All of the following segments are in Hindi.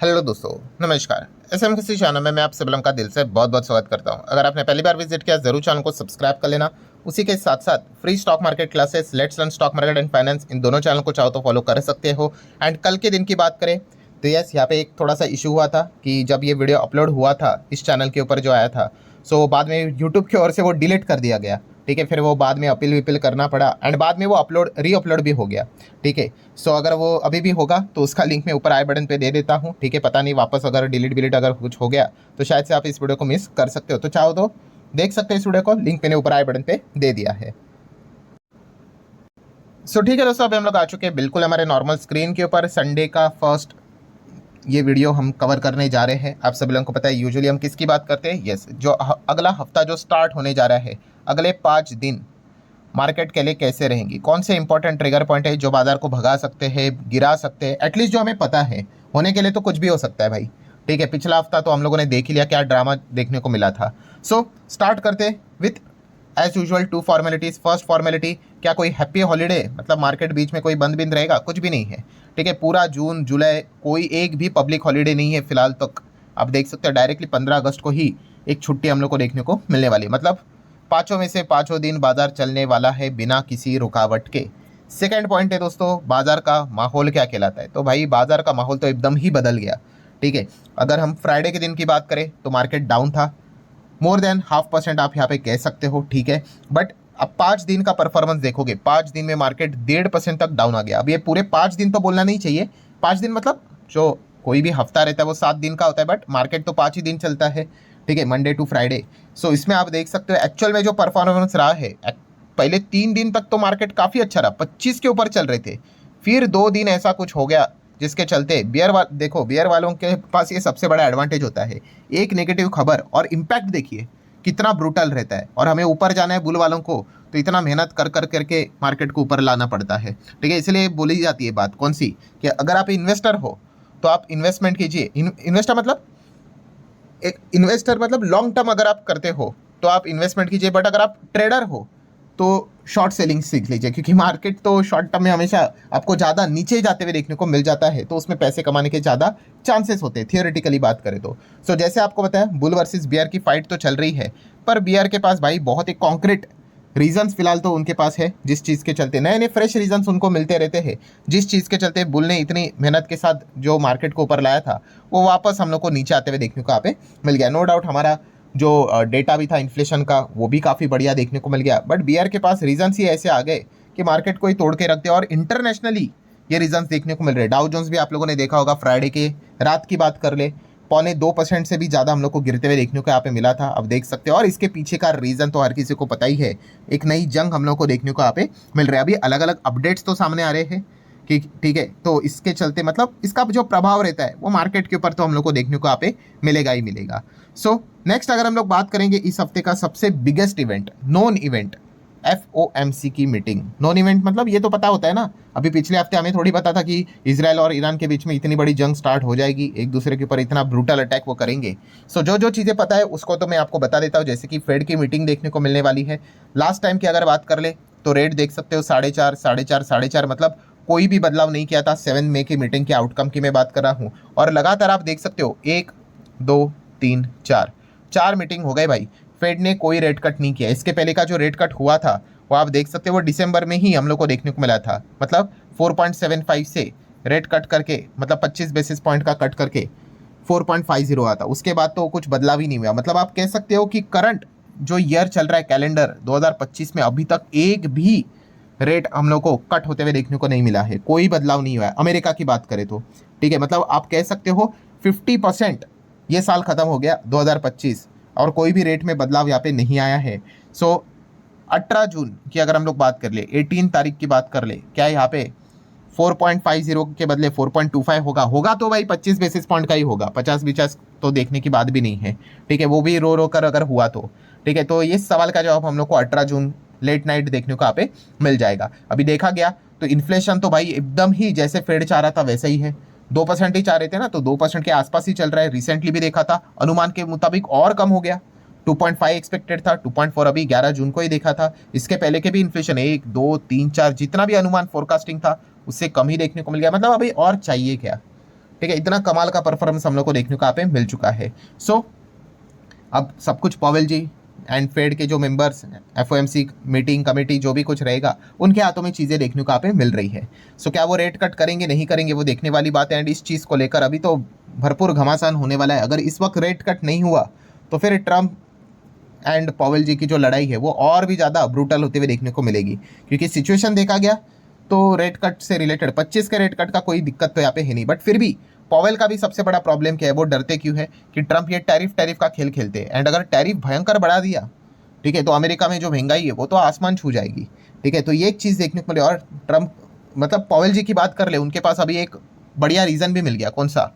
हेलो दोस्तों, नमस्कार। एसएमकेसी चैनल में मैं आप सभी लोगों का दिल से बहुत बहुत स्वागत करता हूं। अगर आपने पहली बार विजिट किया जरूर चैनल को सब्सक्राइब कर लेना। उसी के साथ साथ free stock market classes, let's learn stock market and finance, इन दोनों चैनल को चाहो तो फॉलो कर सकते हो। एंड कल के दिन की बात करें तो यस, यहाँ पे एक थोड़ा सा इशू हुआ था कि जब ये वीडियो अपलोड हुआ था इस चैनल के ऊपर जो आया था, सो बाद में यूट्यूब की ओर से वो डिलीट कर दिया गया। ठीक है, फिर वो बाद में अपील विपील करना पड़ा एंड बाद में वो री अपलोड भी हो गया। ठीक है, सो अगर वो अभी भी होगा तो उसका लिंक मैं ऊपर आई बटन पे दे देता हूँ। ठीक है, पता नहीं वापस अगर डिलीट अगर कुछ हो गया तो शायद से आप इस वीडियो को मिस कर सकते हो। तो चाहो तो देख सकते हो इस वीडियो को, लिंक मैंने ऊपर आई बटन पे दे दिया है। सो ठीक है दोस्तों, अभी हम लोग आ चुके हैं बिल्कुल हमारे नॉर्मल स्क्रीन के ऊपर। संडे का फर्स्ट ये वीडियो हम कवर करने जा रहे हैं। आप सभी लोगों को पता है यूजुअली हम किसकी बात करते हैं। यस, जो अगला हफ्ता जो स्टार्ट होने जा रहा है, अगले 5 दिन मार्केट के लिए कैसे रहेंगी, कौन से इंपॉर्टेंट ट्रिगर पॉइंट है जो बाजार को भगा सकते हैं, गिरा सकते हैं, एटलीस्ट जो हमें पता है। होने के लिए तो कुछ भी हो सकता है भाई। ठीक है, पिछला हफ्ता तो हम लोगों ने देख ही लिया क्या ड्रामा देखने को मिला था। सो स्टार्ट करते with as usual 2 formalities. First formality, क्या कोई हैप्पी हॉलीडे, मतलब मार्केट बीच में कोई बंद बिंद रहेगा? कुछ भी नहीं है। ठीक है, पूरा जून जुलाई कोई एक भी पब्लिक हॉलीडे नहीं है फिलहाल तक। आप देख सकते हो डायरेक्टली 15 अगस्त को ही एक छुट्टी हम लोग को देखने को मिलने वाली है। मतलब पाँचों में से पाँचों दिन बाजार चलने वाला है बिना किसी रुकावट के। सेकेंड पॉइंट है दोस्तों, बाजार का माहौल क्या कहलाता है? तो भाई बाजार का माहौल तो एकदम ही बदल गया। ठीक है, अगर हम फ्राइडे के दिन की बात करें तो मार्केट डाउन था, मोर देन 0.5% आप यहाँ पे कह सकते हो। ठीक है, बट अब 5 दिन का परफॉर्मेंस देखोगे, 5 दिन में मार्केट 1.5% तक डाउन आ गया। अब ये पूरे 5 दिन तो बोलना नहीं चाहिए, 5 दिन मतलब जो कोई भी हफ्ता रहता है वो 7 दिन का होता है, बट मार्केट तो 5 ही दिन चलता है। ठीक है, मंडे टू फ्राइडे। सो इसमें आप देख सकते हो एक्चुअल में जो परफॉर्मेंस रहा है, पहले 3 दिन तक तो मार्केट काफ़ी अच्छा रहा, 25 के ऊपर चल रहे थे। फिर 2 दिन ऐसा कुछ हो गया जिसके चलते देखो बियर वालों के पास ये सबसे बड़ा एडवांटेज होता है, एक नेगेटिव खबर और इम्पैक्ट देखिए कितना ब्रूटल रहता है। और हमें ऊपर जाना है बुल वालों को, तो इतना मेहनत कर कर करके मार्केट को ऊपर लाना पड़ता है। ठीक है, इसलिए बोली जाती है बात कौन सी, कि अगर आप इन्वेस्टर हो तो आप इन्वेस्टमेंट कीजिए। इन्वेस्टर मतलब लॉन्ग टर्म अगर आप करते हो तो आप इन्वेस्टमेंट कीजिए, बट अगर आप ट्रेडर हो तो शॉर्ट सेलिंग सीख लीजिए, क्योंकि मार्केट तो शॉर्ट टर्म में हमेशा आपको ज़्यादा नीचे जाते हुए देखने को मिल जाता है, तो उसमें पैसे कमाने के ज़्यादा चांसेस होते हैं थियोरेटिकली बात करें तो। सो जैसे आपको बताया, बुल वर्सेस बियर की फाइट तो चल रही है, पर बियर के पास भाई बहुत ही कॉन्क्रीट रीजंस फिलहाल तो उनके पास है, जिस चीज़ के चलते नए नए फ्रेश रीजंस उनको मिलते रहते हैं। जिस चीज़ के चलते बुल ने इतनी मेहनत के साथ जो मार्केट को ऊपर लाया था, वो वापस हम लोग को नीचे आते हुए देखने को यहाँ पे मिल गया। नो डाउट हमारा जो डेटा भी था इन्फ्लेशन का, वो भी काफ़ी बढ़िया देखने को मिल गया, बट बियर के पास रीजंस ही ऐसे आ गए कि मार्केट को ही तोड़ के रख दिया। और इंटरनेशनली ये रीजंस देखने को मिल रहे हैं। डाउ जोन्स भी आप लोगों ने देखा होगा, फ्राइडे के रात की बात कर ले, 0.25% से भी ज़्यादा हम लोग को गिरते हुए देखने को यहाँ पे मिला था। अब देख सकते हो, और इसके पीछे का रीज़न तो हर किसी को पता ही है, एक नई जंग हम लोग को देखने को यहाँ पे मिल रहा है। अभी अलग अलग अपडेट्स तो सामने आ रहे हैं कि ठीक है, तो इसके चलते मतलब इसका जो प्रभाव रहता है वो मार्केट के ऊपर तो हम लोग को देखने को यहाँ पे मिलेगा ही मिलेगा। सो नेक्स्ट अगर हम लोग बात करेंगे इस हफ्ते का सबसे biggest event, non event FOMC की मीटिंग। नॉन इवेंट मतलब ये तो पता होता है ना, अभी पिछले हफ्ते हमें थोड़ी पता था कि इजराइल और ईरान के बीच में इतनी बड़ी जंग स्टार्ट हो जाएगी, एक दूसरे के ऊपर इतना ब्रूटल अटैक वो करेंगे। सो जो जो चीज़ें पता है उसको तो मैं आपको बता देता हूँ, जैसे कि फेड की मीटिंग देखने को मिलने वाली है। लास्ट टाइम की अगर बात कर ले तो रेट देख सकते हो 4.5 4.5 4.5, मतलब कोई भी बदलाव नहीं किया था। 7 मई की मीटिंग के आउटकम की मैं बात कर रहा हूँ, और लगातार आप देख सकते हो 1 2 3 4 मीटिंग हो गए भाई, फेड ने कोई रेट कट नहीं किया। इसके पहले का जो रेट कट हुआ था वो आप देख सकते हो, वो दिसंबर में ही हम लोग को देखने को मिला था। मतलब 4.75 से रेट कट करके, मतलब 25 बेसिस पॉइंट का कट करके 4.50 हुआ था। उसके बाद तो कुछ बदलाव ही नहीं हुआ। मतलब आप कह सकते हो कि करंट जो ईयर चल रहा है कैलेंडर 2025 में, अभी तक एक भी रेट हम लोग को कट होते हुए देखने को नहीं मिला है, कोई बदलाव नहीं हुआ है अमेरिका की बात करें तो। ठीक है, मतलब आप कह सकते हो 50% ये साल खत्म हो गया 2025, और कोई भी रेट में बदलाव यहाँ पे नहीं आया है। सो 18 जून की अगर हम लोग बात कर ले, 18 तारीख की बात कर ले, क्या यहाँ पे 4.50 के बदले 4.25 होगा तो भाई 25 बेसिस पॉइंट का ही होगा, 50 तो देखने की बात भी नहीं है। ठीक है, वो भी रो रो कर अगर हुआ तो। ठीक है, तो इस सवाल का जवाब हम लोग को 18 जून लेट नाइट देखने को यहाँ पे मिल जाएगा। अभी देखा गया तो इन्फ्लेशन तो भाई एकदम ही जैसे फेड चाह रहा था वैसे ही है, 2% ही चाह रहे थे ना, तो 2% के आसपास ही चल रहा है। रिसेंटली भी देखा था अनुमान के मुताबिक और कम हो गया, 2.5 एक्सपेक्टेड था, 2.4 अभी 11 जून को ही देखा था। इसके पहले के भी इन्फ्लेशन 1 2 3 4 जितना भी अनुमान फोरकास्टिंग था उससे कम ही देखने को मिल गया। मतलब अभी और चाहिए क्या? ठीक है, इतना कमाल का परफॉर्मेंस हम लोग को देखने को यहाँ पे मिल चुका है। सो अब सब कुछ पॉवेल जी एंड फेड के जो मेंबर्स, एफओएमसी मीटिंग कमेटी जो भी कुछ रहेगा, उनके हाथों में चीज़ें देखने को यहाँ पे मिल रही है। सो क्या वो रेट कट करेंगे नहीं करेंगे वो देखने वाली बात है। एंड इस चीज़ को लेकर अभी तो भरपूर घमासान होने वाला है। अगर इस वक्त रेट कट नहीं हुआ तो फिर ट्रम्प एंड पॉवेल जी की जो लड़ाई है वो और भी ज़्यादा ब्रूटल होते हुए देखने को मिलेगी, क्योंकि सिचुएशन देखा गया तो रेट कट से रिलेटेड 25 के रेट कट का कोई दिक्कत तो यहाँ पे है नहीं। बट फिर भी पॉवेल का भी सबसे बड़ा प्रॉब्लम क्या है, वो डरते क्यों है कि ट्रम्प ये टैरिफ का खेल खेलते हैं। एंड अगर टैरिफ भयंकर बढ़ा दिया, ठीक है, तो अमेरिका में जो महंगाई है वो तो आसमान छू जाएगी। ठीक है, तो ये एक चीज़ देखने को मिले। और ट्रम्प मतलब पॉवेल जी की बात कर ले, उनके पास अभी एक बढ़िया रीज़न भी मिल गया। कौन सा?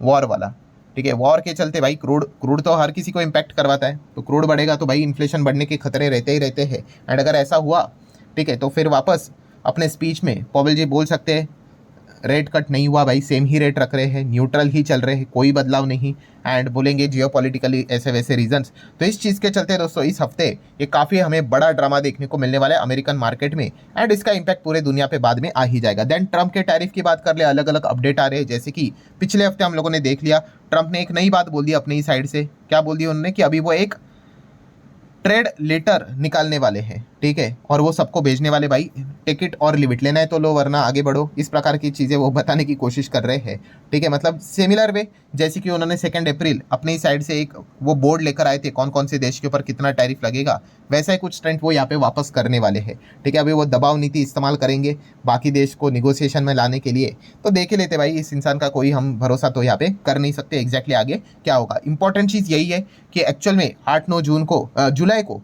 वॉर वाला। ठीक है, वॉर के चलते भाई क्रूड तो हर किसी को इम्पैक्ट करवाता है, तो क्रूड बढ़ेगा तो भाई इन्फ्लेशन बढ़ने के खतरे रहते ही रहते हैं। एंड अगर ऐसा हुआ, ठीक है, तो फिर वापस अपने स्पीच में पॉवेल जी बोल सकते हैं रेट कट नहीं हुआ भाई, सेम ही रेट रख रहे हैं, न्यूट्रल ही चल रहे हैं, कोई बदलाव नहीं। एंड बोलेंगे जियोपॉलिटिकली ऐसे वैसे रीजंस। तो इस चीज़ के चलते दोस्तों इस हफ्ते ये काफ़ी हमें बड़ा ड्रामा देखने को मिलने वाला है अमेरिकन मार्केट में। एंड इसका इंपैक्ट पूरे दुनिया पे बाद में आ ही जाएगा। देन ट्रम्प के टैरिफ की बात कर ले, अलग अलग अपडेट आ रहे हैं। जैसे कि पिछले हफ्ते हम लोगों ने देख लिया, ट्रम्प ने एक नई बात बोल दी अपनी ही साइड से। क्या बोल दी उन्होंने? कि अभी वो एक ट्रेड लेटर निकालने वाले हैं, ठीक है, और वो सबको भेजने वाले। भाई टिकट और लिमिट लेना है तो लो, वरना आगे बढ़ो, इस प्रकार की चीज़ें वो बताने की कोशिश कर रहे हैं। ठीक है, मतलब सिमिलर वे जैसे कि उन्होंने 2 अप्रैल अपनी साइड से एक वो बोर्ड लेकर आए थे कौन कौन से देश के ऊपर कितना टैरिफ लगेगा, वैसा ही कुछ ट्रेंड वो यहाँ पे वापस करने वाले हैं। ठीक है, अभी वो दबाव नीति इस्तेमाल करेंगे बाकी देश को निगोसिएशन में लाने के लिए। तो देख ही लेते भाई, इस इंसान का कोई हम भरोसा तो यहाँ पे कर नहीं सकते एग्जैक्टली आगे क्या होगा। इंपॉर्टेंट चीज़ यही है कि एक्चुअल में 8-9 जून को जुलाई को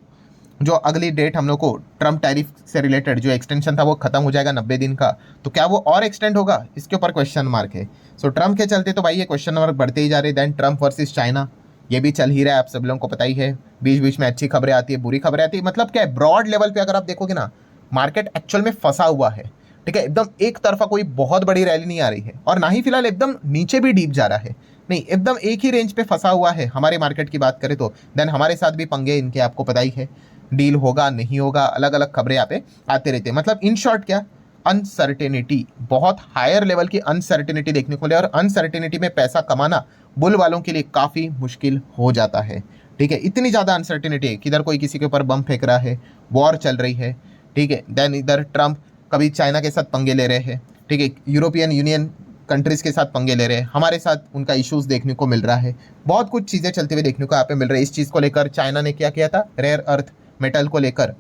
जो अगली डेट हम लोग को ट्रम्प टैरिफ से रिलेटेड जो एक्सटेंशन था वो खत्म हो जाएगा 90 दिन का। तो क्या वो और एक्सटेंड होगा, इसके ऊपर क्वेश्चन मार्क है। सो ट्रम्प के चलते तो भाई ये क्वेश्चन मार्क बढ़ते ही जा रहे हैं। देन ट्रम्प वर्सेस चाइना, ये भी चल ही रहा है, आप सब लोगों को पता ही है। बीच बीच में अच्छी खबरें आती है, बुरी खबरें आती है। मतलब क्या है, ब्रॉड लेवल पे अगर आप देखोगे ना, मार्केट एक्चुअल में फंसा हुआ है। ठीक है, एकदम एक तरफा कोई बहुत बड़ी रैली नहीं आ रही है, और ना ही फिलहाल एकदम नीचे भी डीप जा रहा है, नहीं, एकदम एक ही रेंज पे फंसा हुआ है हमारे मार्केट की बात करें तो। देन हमारे साथ भी पंगे इनके आपको पता ही है, डील होगा नहीं होगा, अलग अलग खबरें यहाँ पे आते रहते हैं। मतलब इन शॉर्ट क्या, अनसर्टेनिटी, बहुत हायर लेवल की अनसर्टेनिटी देखने को मिले। और अनसर्टेनिटी में पैसा कमाना बुल वालों के लिए काफ़ी मुश्किल हो जाता है। ठीक है, इतनी ज़्यादा अनसर्टेनिटी है कि इधर कोई किसी के ऊपर बम फेंक रहा है, वॉर चल रही है। ठीक है, देन इधर ट्रम्प कभी चाइना के साथ पंगे ले रहे हैं, ठीक है, यूरोपियन यूनियन कंट्रीज़ के साथ पंगे ले रहे हैं, हमारे साथ उनका इश्यूज़ देखने को मिल रहा है। बहुत कुछ चीज़ें चलते हुए देखने को यहाँ पे मिल रही है। इस चीज़ को लेकर चाइना ने क्या किया था, रेयर अर्थ मेटल को लेकर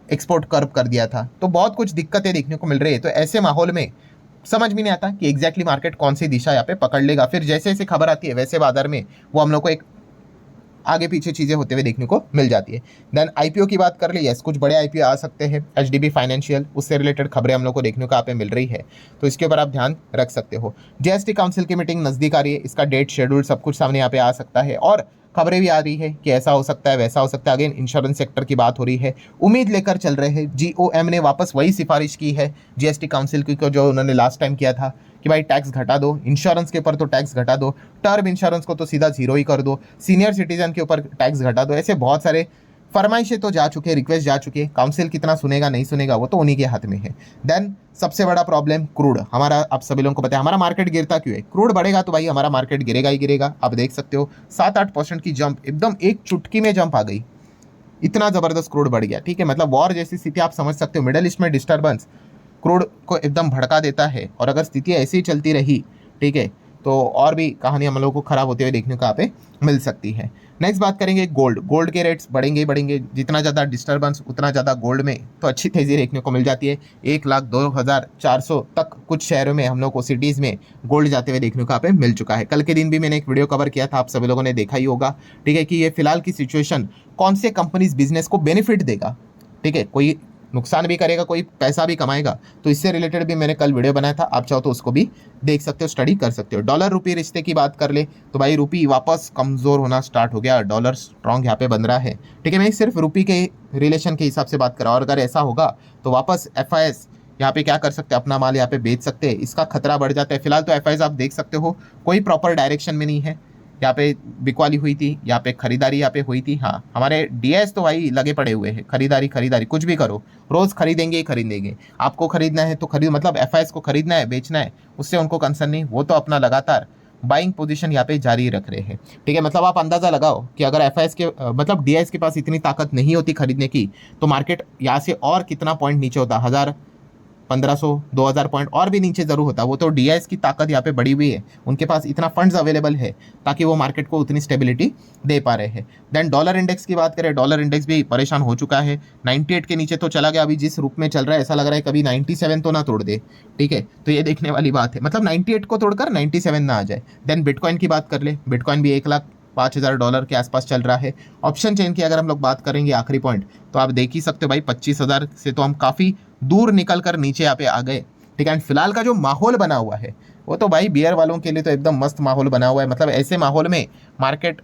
एक्सपोर्ट कर्व कर दिया था। तो बहुत कुछ दिक्कतें देखने को मिल रही है। तो ऐसे माहौल में समझ में नहीं आता कि एग्जैक्टली मार्केट कौन सी दिशा यहाँ पे पकड़ लेगा। फिर जैसे जैसे खबर आती है वैसे बाजार में वो हम लोग को एक आगे पीछे चीज़ें होते हुए देखने को मिल जाती है। देन आईपीओ की बात कर ली, यस कुछ बड़े आईपीओ आ सकते हैं। एचडीबी फाइनेंशियल, उससे रिलेटेड खबरें हम लोग को देखने को यहाँ पे मिल रही है, तो इसके ऊपर आप ध्यान रख सकते हो। जीएसटी काउंसिल की मीटिंग नज़दीक आ रही है, इसका डेट शेड्यूल सब कुछ सामने यहाँ पे आ सकता है। और खबरें भी आ रही है कि ऐसा हो सकता है वैसा हो सकता है। अगेन इंश्योरेंस सेक्टर की बात हो रही है, उम्मीद लेकर चल रहे हैं। जीओएम ने वापस वही सिफारिश की है जीएसटी काउंसिल की जो उन्होंने लास्ट टाइम किया था कि भाई टैक्स घटा दो, इंश्योरेंस के ऊपर तो टैक्स घटा दो, टर्म इंश्योरेंस को तो सीधा 0 ही कर दो, सीनियर सिटीजन के ऊपर टैक्स घटा दो। ऐसे बहुत सारे फरमाइशें तो जा चुके हैं, रिक्वेस्ट जा चुकी है। काउंसिल कितना सुनेगा नहीं सुनेगा वो तो उन्हीं के हाथ में है। देन सबसे बड़ा प्रॉब्लम क्रूड, हमारा आप सभी लोगों को पता है हमारा मार्केट गिरता क्यों है। क्रूड बढ़ेगा तो भाई हमारा मार्केट गिरेगा ही गिरेगा। आप देख सकते हो 7-8% की जंप, एकदम एक चुटकी में जंप आ गई, इतना ज़बरदस्त क्रूड बढ़ गया। ठीक है, मतलब वॉर जैसी स्थिति आप समझ सकते हो, मिडल ईस्ट में डिस्टर्बेंस क्रूड को एकदम भड़का देता है। और अगर स्थिति ऐसी ही चलती रही, ठीक है, तो और भी कहानी हम लोगों को खराब होते हुए देखने को यहाँ पे मिल सकती है। नेक्स्ट बात करेंगे गोल्ड। गोल्ड के रेट्स बढ़ेंगे ही बढ़ेंगे, जितना ज़्यादा डिस्टर्बेंस उतना ज़्यादा गोल्ड में तो अच्छी तेज़ी देखने को मिल जाती है। 1,02,400 तक कुछ शहरों में हम लोग को सिटीज़ में गोल्ड जाते हुए देखने को यहाँ पे मिल चुका है। कल के दिन भी मैंने एक वीडियो कवर किया था, आप सभी लोगों ने देखा ही होगा। ठीक है, कि ये फिलहाल की सिचुएशन कौन से कंपनीज बिजनेस को बेनिफिट देगा। ठीक है, कोई नुकसान भी करेगा, कोई पैसा भी कमाएगा, तो इससे रिलेटेड भी मैंने कल वीडियो बनाया था, आप चाहो तो उसको भी देख सकते हो, स्टडी कर सकते हो। डॉलर रुपी रिश्ते की बात कर ले तो भाई रुपी वापस कमज़ोर होना स्टार्ट हो गया, डॉलर स्ट्रॉन्ग यहाँ पे बन रहा है। ठीक है, मैं सिर्फ रुपी के रिलेशन के हिसाब से बात कर रहा हूँ। और अगर ऐसा होगा तो वापस FIS यहाँ पे क्या कर सकते हैं, अपना माल यहाँ पे बेच सकते हैं, इसका खतरा बढ़ जाता है। फिलहाल तो FIS आप देख सकते हो कोई प्रॉपर डायरेक्शन में नहीं है। यहाँ पे बिकवाली हुई थी, यहाँ पे खरीदारी यहाँ पे हुई थी। हाँ, हमारे डीएस तो भाई लगे पड़े हुए हैं, खरीदारी खरीदारी कुछ भी करो, रोज़ खरीदेंगे ही खरीदेंगे। आपको खरीदना है तो खरीद, मतलब FIS को खरीदना है बेचना है, उससे उनको कंसर्न नहीं, वो तो अपना लगातार बाइंग पोजीशन यहाँ पे जारी रख रहे हैं। ठीक है, मतलब आप अंदाजा लगाओ कि अगर एफआईएस के मतलब डीआईएस के पास इतनी ताकत नहीं होती खरीदने की, तो मार्केट यहाँ से और कितना पॉइंट नीचे होता, 1000, 1500, 2000 पॉइंट और भी नीचे जरूर होता। वो तो डीआईएस की ताकत यहाँ पे बढ़ी हुई है, उनके पास इतना फंड्स अवेलेबल है ताकि वो मार्केट को उतनी स्टेबिलिटी दे पा रहे हैं। देन डॉलर इंडेक्स की बात करें, डॉलर इंडेक्स भी परेशान हो चुका है, 98 के नीचे तो चला गया। अभी जिस रूप में चल रहा है ऐसा लग रहा है कभी 97 तो ना तोड़ दे। ठीक है, तो ये देखने वाली बात है, मतलब 98 को तोड़कर 97 ना आ जाए। देन बिटकॉइन की बात कर ले, बिटकॉइन भी $1,05,000 के आसपास चल रहा है। ऑप्शन चेन की अगर हम लोग बात करेंगे आखिरी पॉइंट, तो आप देख ही सकते हो भाई 25,000 से तो हम काफ़ी दूर निकल कर नीचे यहाँ पे आ गए। ठीक है, एंड फिलहाल का जो माहौल बना हुआ है वो तो भाई बियर वालों के लिए तो एकदम मस्त माहौल बना हुआ है। मतलब ऐसे माहौल में मार्केट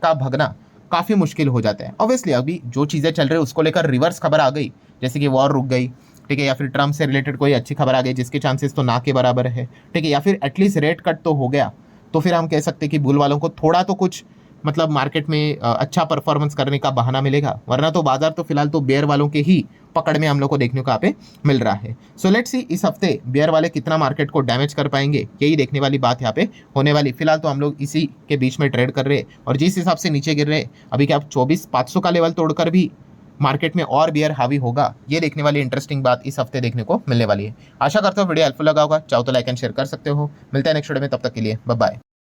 का भगना काफ़ी मुश्किल हो जाता है। ऑब्वियसली अभी जो चीज़ें चल रही है उसको लेकर रिवर्स खबर आ गई, जैसे कि वॉर रुक गई, ठीक है, या फिर ट्रम्प से रिलेटेड कोई अच्छी खबर आ गई जिसके चांसेस तो ना के बराबर है, ठीक है, या फिर एटलीस्ट रेट कट तो हो गया, तो फिर हम कह सकते हैं कि बुल वालों को थोड़ा तो कुछ मतलब मार्केट में अच्छा परफॉर्मेंस करने का बहाना मिलेगा। वरना तो बाजार तो फिलहाल तो बेयर वालों के ही पकड़ में हम लोग को देखने को यहाँ पे मिल रहा है। सो लेट्स सी इस हफ्ते बेयर वाले कितना मार्केट को डैमेज कर पाएंगे, यही देखने वाली बात यहाँ पे होने वाली। फिलहाल तो हम लोग इसी के बीच में ट्रेड कर रहे हैं, और जिस हिसाब से नीचे गिर रहे अभी क्या 24,500 का लेवल तोड़कर भी मार्केट में और बियर हावी होगा, ये देखने वाली इंटरेस्टिंग बात इस हफ्ते देखने को मिलने वाली है। आशा करता हूँ वीडियो हेल्पफुल लगा होगा, चाहो तो लाइक एंड शेयर कर सकते हो। मिलते हैं नेक्स्ट वीडियो में, तब तक के लिए बाय बाय।